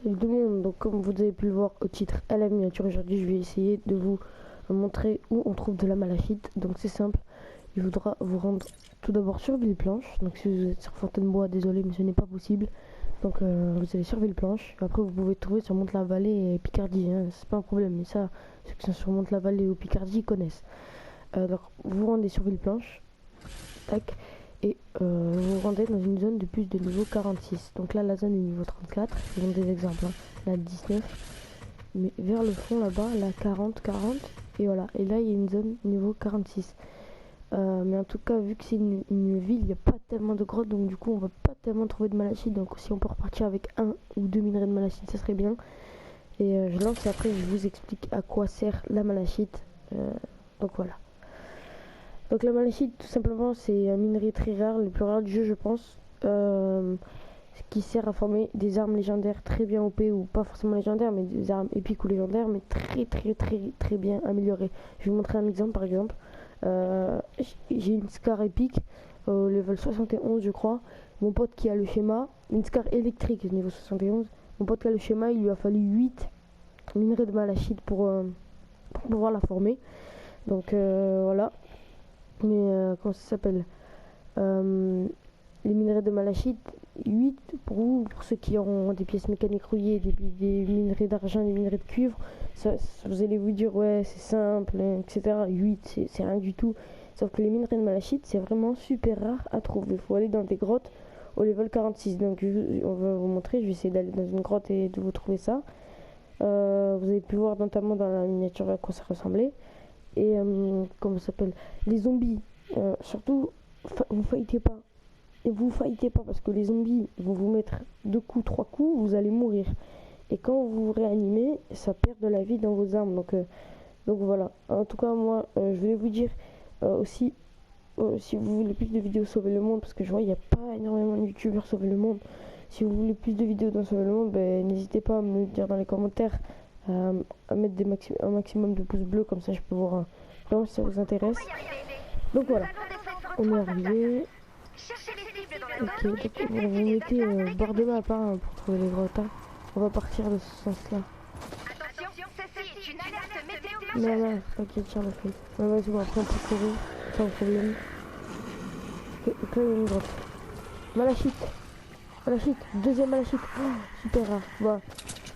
Salut tout le monde, donc comme vous avez pu le voir au titre à la miniature, aujourd'hui je vais essayer de vous montrer où on trouve de la malachite. Donc c'est simple, il faudra vous rendre tout d'abord sur Villeplanche. Donc si vous êtes sur Fontainebleau, désolé mais ce n'est pas possible. Donc vous allez sur Villeplanche, après vous pouvez trouver sur Mantes-la-Vallée et Picardie, hein, c'est pas un problème, mais ça, ceux qui sont sur Mantes-la-Vallée ou Picardie connaissent. Donc vous rendez sur Villeplanche, tac. Et vous vous rendez dans une zone de plus de niveau 46. Donc là, la zone est niveau 34. Je donne des exemples. Hein. La 19. Mais vers le fond, là-bas, la 40, 40. Et voilà. Et là, il y a une zone niveau 46. Mais en tout cas, vu que c'est une ville, il n'y a pas tellement de grottes. Donc du coup, on va pas tellement trouver de malachite. Donc si on peut repartir avec 1 ou 2 minerais de malachite, ça serait bien. Et je lance et après, je vous explique à quoi sert la malachite. Donc voilà. Donc la malachite, tout simplement, c'est un minerai très rare, le plus rare du jeu, je pense, qui sert à former des armes légendaires très bien OP, ou pas forcément légendaires, mais des armes épiques ou légendaires, mais très bien améliorées. Je vais vous montrer un exemple, par exemple. J'ai une Scar épique, au level 71, je crois. Mon pote qui a le schéma, une Scar électrique, niveau 71. Mon pote qui a le schéma, il lui a fallu 8 minerais de malachite pour pouvoir la former. Donc voilà. Mais comment ça s'appelle, les minerais de malachite, 8 pour vous, pour ceux qui ont des pièces mécaniques rouillées, des minerais d'argent, des minerais de cuivre, ça, vous allez vous dire ouais c'est simple, etc. 8 c'est rien du tout, sauf que les minerais de malachite c'est vraiment super rare à trouver. Il faut aller dans des grottes au level 46. Donc on va vous montrer, je vais essayer d'aller dans une grotte et de vous trouver ça. Vous avez pu voir notamment dans la miniature à quoi ça ressemblait. Et comment ça s'appelle, les zombies, surtout vous fightez pas, et vous fightez pas parce que les zombies vont vous mettre 2 coups, 3 coups, vous allez mourir, et quand vous vous réanimez ça perd de la vie dans vos armes. Donc voilà, en tout cas moi je voulais vous dire aussi, si vous voulez plus de vidéos sauver le monde, parce que je vois il n'y a pas énormément de youtubeurs sauver le monde, si vous voulez plus de vidéos dans sauver le monde, ben, n'hésitez pas à me le dire dans les commentaires, à mettre un maximum de pouces bleus, comme ça je peux voir vraiment si ça vous intéresse. Donc voilà, on est arrivé. Ok, donc vous mettez bord de map hein, pour trouver les grottes. Hein. On va partir de ce sens là. Non, t'inquiète, tiens la feuille. Ouais, vas-y, bon, après on peut courir, sans problème. Ok, donc là il y a une grotte. Malachite, deuxième malachite. Oh, super rare. Bon,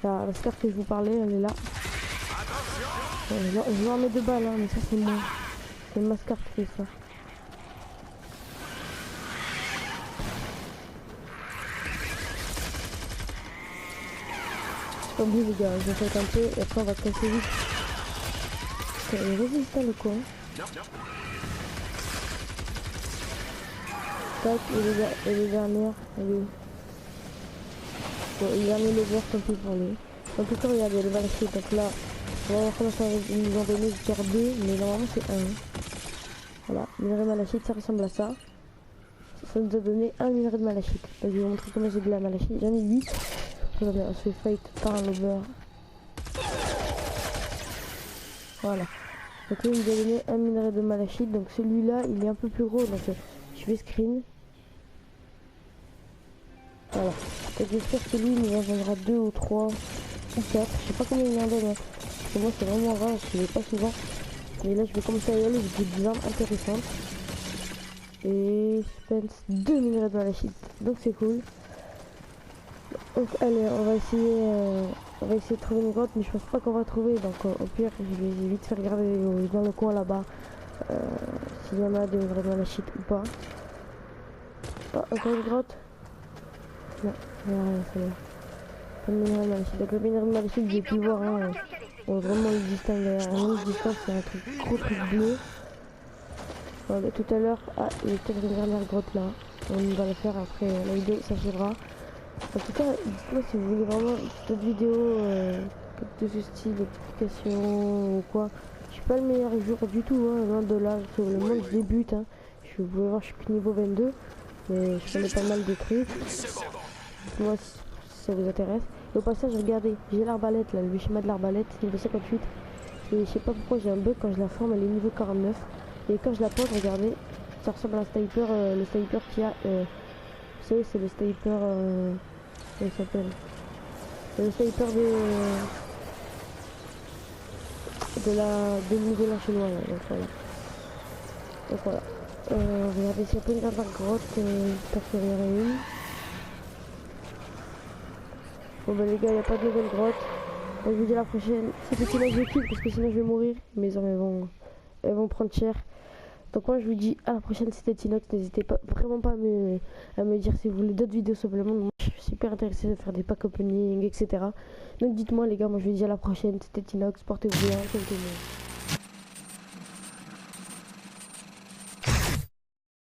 la Scar que je vous parlais, elle est là. Je vais en mettre 2 balles, hein, mais ça c'est moi. C'est ma Scar qui fait ça. Tant pis les gars, je vais faire un peu et après on va casser vite. Il est résistant le coin. Tac, et les dernières, elle est où? Bon, le dernier lever, tant pis pour lui. En tout cas, regardez, le malachite, donc là, on va voir comment ça va nous en donner jusqu'à 2, mais normalement c'est 1. Voilà, minerai malachite, ça ressemble à ça. Ça nous a donné un minerai de malachite. Donc, je vais vous montrer comment j'ai de la malachite. J'en ai 8. Regardez, on se fait fight par un lover. Voilà. Donc là, il nous a donné un minerai de malachite. Donc celui-là, il est un peu plus gros. Donc je vais screen. Voilà. Donc j'espère que lui, il nous en donnera 2 ou 3 ou 4. Je sais pas combien il en donne. Hein. Parce que moi, c'est vraiment rare. Je ne vais pas souvent. Mais là, je vais commencer à y aller. J'ai des armes intéressantes. Et Spence 2 minerais de malachite. Donc c'est cool. Donc allez, on va essayer de trouver une grotte, mais je pense pas qu'on va trouver. Donc au pire, je vais vite faire regarder dans le coin là-bas s'il y en a des minerais de malachite ou pas. Ah, encore une grotte? Non, rien, ça va. Pas de minerais de malachite. Donc le minerai de malachite, j'ai pu voir, hein, on vraiment le distingue derrière nous. Je distance, c'est un gros truc bleu. Bon, bah, tout à l'heure, il y a peut-être une dernière grotte là. On va le faire après la vidéo s'achèvera. En tout cas, dites-moi si vous voulez vraiment d'autres vidéos de ce style, d'explication ou quoi. Je suis pas le meilleur joueur du tout, hein, loin de là, sur le monde je débute. Hein. Vous pouvez voir, je suis que niveau 22, mais je connais pas mal de trucs. Dites-moi si ça vous intéresse. Et au passage, regardez, j'ai l'arbalète là, le schéma de l'arbalète, niveau 58. Et je sais pas pourquoi j'ai un bug quand je la forme, elle est niveau 49. Et quand je la pose, regardez, ça ressemble à un sniper, le sniper qui a... vous savez, c'est le sniper... comment il s'appelle? Le sniper de niveau chinois là, donc voilà. Donc voilà. Regardez, s'il y a pas une dernière grotte, j'espère qu'il y en aurait une. Bon bah les gars, il n'y a pas de nouvelle grotte. Je vous dis à la prochaine. C'était que là je kill parce que sinon je vais mourir. Mes armes elles vont prendre cher. Donc moi je vous dis à la prochaine, c'était Tinox. N'hésitez pas vraiment pas à me dire si vous voulez d'autres vidéos supplémentaires. Moi je suis super intéressé de faire des pack opening, etc. Donc dites-moi les gars, moi je vous dis à la prochaine. C'était Tinox, portez-vous bien, tout le monde.